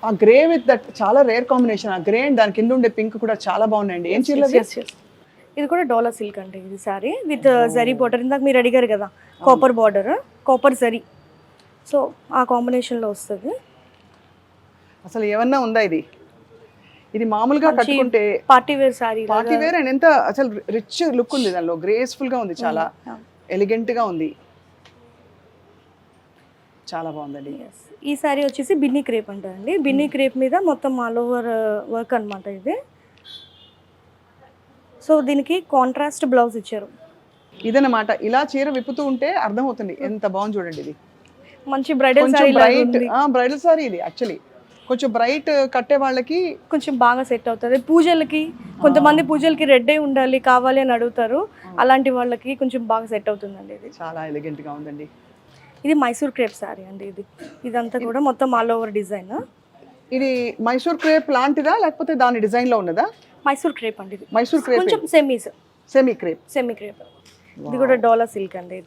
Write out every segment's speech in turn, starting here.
ఆ grey with that చాలా rare combination. ఆ గ్రే అండ్ దాని కింద ఉండే పింక్ కూడా చాలా బాగున్నాయండి. ఏం చీరలు అవి? ఇది కూడా డోలా సిల్క్ అండి. ఇది సారీ విత్ జరీ బార్డర్. ఇందాక మీరు అడిగారు కదా copper border, copper zari. So ఆ కాంబినేషన్లో వస్తుంది. అసలు ఏమన్నా ఉందా ఇది? ఇది మామూలుగా కట్టుకుంటే party wear sari. Party wear and ఎంత అసలు రిచ్ లుక్ ఉంది దానిలో. గ్రేస్ఫుల్ గా ఉంది, చాలా ఎలిగెంట్ గా ఉంది, చాలా బాగుందండి. ఈ సారీ వచ్చేసి బిన్నీ క్రేప్ అంటారండి. బిన్నీ క్రేప్ మీద మొత్తం ఆల్ ఓవర్ వర్క్ అనమాట ఇది. సో దీనికి కాంట్రాస్ట్ బ్లౌజ్ ఇచ్చారు. ఇదన్నమాట. ఇలా చీర విప్పుతూ ఉంటే అర్థమవుతుంది ఎంత బాగుంది చూడండి. ఇది మంచి బ్రైడల్ బ్రైడల్ సారీ ఇది. యాక్చువల్లీ కొంచెం బ్రైట్ కట్టే వాళ్ళకి కొంచెం బాగా సెట్ అవుతుంది. పూజలకి కొంతమంది పూజలకి రెడ్ అయి ఉండాలి కావాలి అని అడుగుతారు. అలాంటి వాళ్ళకి కొంచెం బాగా సెట్ అవుతుందండి. ఇది చాలా ఎలిగెంట్ గా ఉందండి. ఇది మైసూర్ క్రేప్ సారీ అండి. ఇదంతా కూడా మొత్తం ఆల్ ఓవర్ డిజైన్. ఇది మైసూర్ క్రేప్ లాంటిదా లేకపోతే దాని డిజైన్ లో ఉన్నదా? మైసూర్ క్రేప్ అండి. ఇది మైసూర్ క్రేప్ కొంచెం సెమీ క్రేప్. ఇది కూడా డోలా సిల్క్ అండి.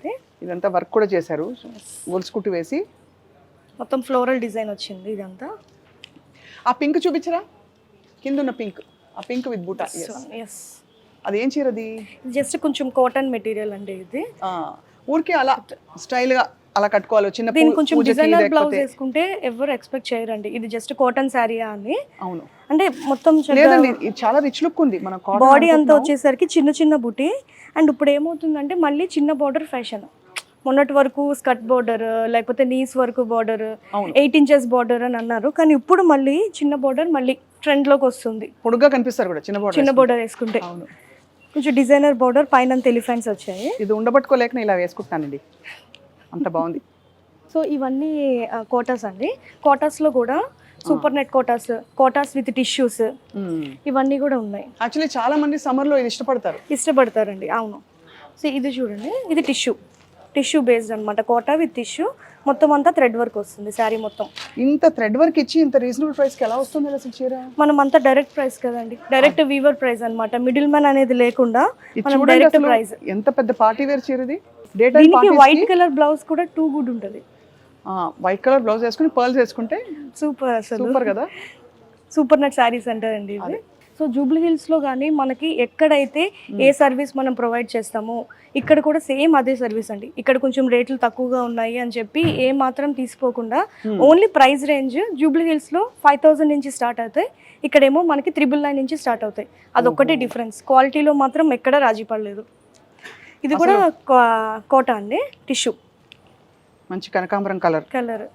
ఇదంతా వర్క్ కూడా చేశారు, గొలుసు కుట్టు వేసి మొత్తం ఫ్లోరల్ డిజైన్ వచ్చింది. ఇదంతా ఆ పింక్ చూపించరా, కింద ఉన్న పింక్. ఆ పింక్ విత్ బూటా. ఎస్. అది ఏం చీరది? జస్ట్ కొంచెం కాటన్ మెటీరియల్ అండి. ఇది ఊరికే అలా స్టైల్ గా అలా కట్టుకోవాలి. చిన్న దీనికి కొంచెం డిజైనర్ బ్లౌజ్ వేసుకుంటే ఎవరు ఎక్స్పెక్ట్ చేయరండి ఇది జస్ట్ కాటన్ శారీయా అని. అవును, అంటే మొత్తం చాలా రిచ్ లుక్ ఉంది. మన బాడీ అంతా వచ్చేసరికి చిన్న చిన్న బుటీ. అండ్ ఇప్పుడు ఏమవుతుందంటే మళ్ళీ చిన్న బార్డర్ ఫ్యాషన్. మొన్నటి వరకు స్కర్ట్ బార్డర్ లేకపోతే నీస్ వరకు బార్డర్ 8 inches బార్డర్ అని అన్నారు. కానీ ఇప్పుడు మళ్ళీ చిన్న బార్డర్ మళ్ళీ ట్రెండ్ లోకి వస్తుంది. పొడుగ్గా కనిపిస్తారు కూడా చిన్న బార్డర్ వేసుకుంటే. కొంచెం డిజైనర్ బార్డర్ పైన ఎలిఫెంట్స్ వచ్చాయి. ఇది ఉండబట్టుకోలేక ఇలా వేసుకుంటానండి, అంత బాగుంది. సో ఇవన్నీ కోటాస్ అండి. కోటాస్లో కూడా super net Kotas with tissues ఇవన్నీ కూడా ఉన్నాయి. యాక్చువల్లీ చాలా మంది సమ్మర్లో ఇది ఇష్టపడతారండి. అవును. సో ఇది చూడండి, ఇది టిష్యూ బేస్డ్ అనమాట. కోటా విత్ టిష్యూ మొత్తం అంతా థ్రెడ్ వర్క్ వస్తుంది. శారీ మొత్తం ఇంత థ్రెడ్ వర్క్ ఇచ్చి ఇంత రీజనబుల్ ప్రైస్ కి ఎలా వస్తుంది అసలు చీర? మనం అంతా డైరెక్ట్ ప్రైస్ కదండి, డైరెక్ట్ వీవర్ ప్రైస్ అన్నమాట. మిడిల్ మ్యాన్ అనేది లేకుండా మనం డైరెక్ట్ ప్రైస్. ఎంత పెద్ద పార్టీ వేర్ చీర ఇది. దీనికి వైట్ కలర్ బ్లౌజ్ కూడా టూ గుడ్ ఉంటుంది. వైట్ కలర్ బ్లౌజ్ వేసుకుని పర్ల్స్ వేసుకుంటే సూపర్ కదా. సూపర్ నెట్ శారీస్ అంటారండి ఇది. సో జూబ్లీ హిల్స్లో కానీ మనకి ఎక్కడైతే ఏ సర్వీస్ మనం ప్రొవైడ్ చేస్తామో ఇక్కడ కూడా సేమ్ అదే సర్వీస్ అండి. ఇక్కడ కొంచెం రేట్లు తక్కువగా ఉన్నాయి అని చెప్పి ఏ మాత్రం తీసుకోకుండా ఓన్లీ ప్రైస్ రేంజ్ జూబ్లీ హిల్స్లో 5,000 నుంచి స్టార్ట్ అవుతాయి. ఇక్కడేమో మనకి 999 నుంచి స్టార్ట్ అవుతాయి. అదొక్కటే డిఫరెన్స్. క్వాలిటీలో మాత్రం ఎక్కడ రాజీ పడలేదు. ఇది కూడా కోటా అండి, టిష్యూ, మంచి కనకాంబరం కలర్.